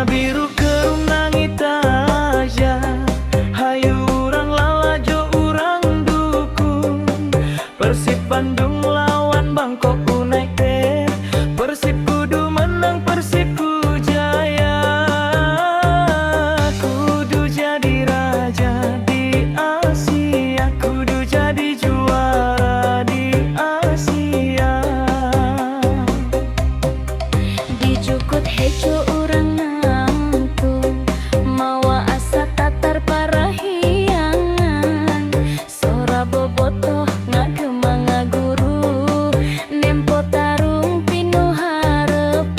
ngabiru kerum nangita aja. Hayu urang lalajo urang dukung Persib Bandung lawan Bangkok United. Persib kudu menang, Persib ku jaya. Kudu jadi raja di Asia, kudu jadi juara di Asia. Di Jukut hejo urang nangtung mawa asa tatar parahiangan. Sora bobotoh ngagema ngaguru nempo tarung pinuh harepan.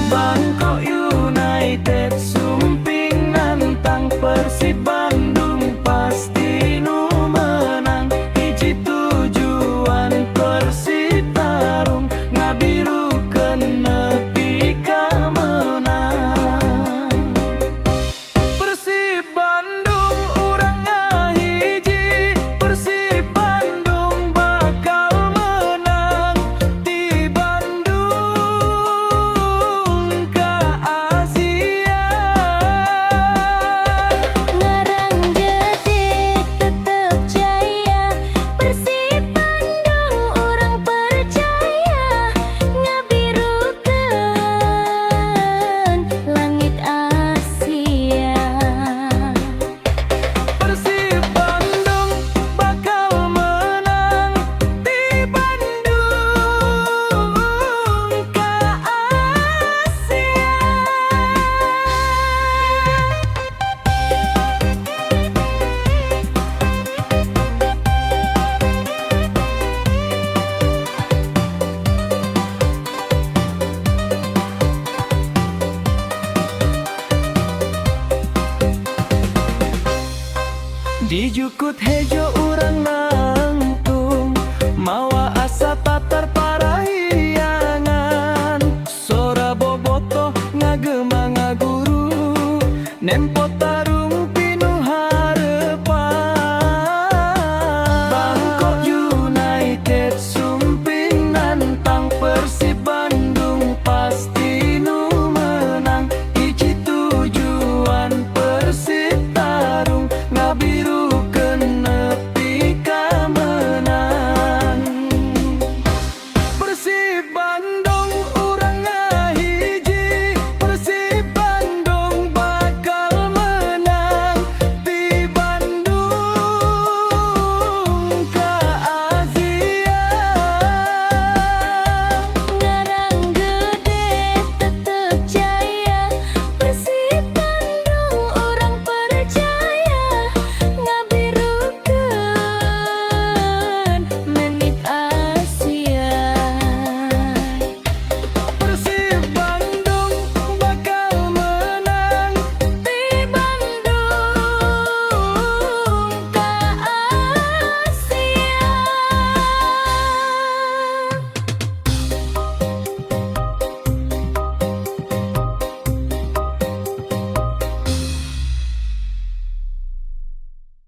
Bangkok United sumping nantang Persib Bandung pasti nu menang. Hiji tujuan Persib tarung ngabirukeun nepi ka menang. Persib Bandung urang ngahiji, Persib Bandung bakal menang di Bandung ka Asia. Ngarang gede tetep jaya, Persib Bandung urang percaya. Ngabirukeun langit Asia. Persib Bandung bakal menang di Bandung ka Asia. Di Jukut hejo urang nangtung mawa asa tatar parahiangan. Sora bobotoh ngagema ngaguru nempo tarung pinuh harepan. Bangkok United sumping nantang Persib Bandung pasti nu menang. Hiji tujuan Persib tarung ngabirukeun nepi ka menang. Persib Bandung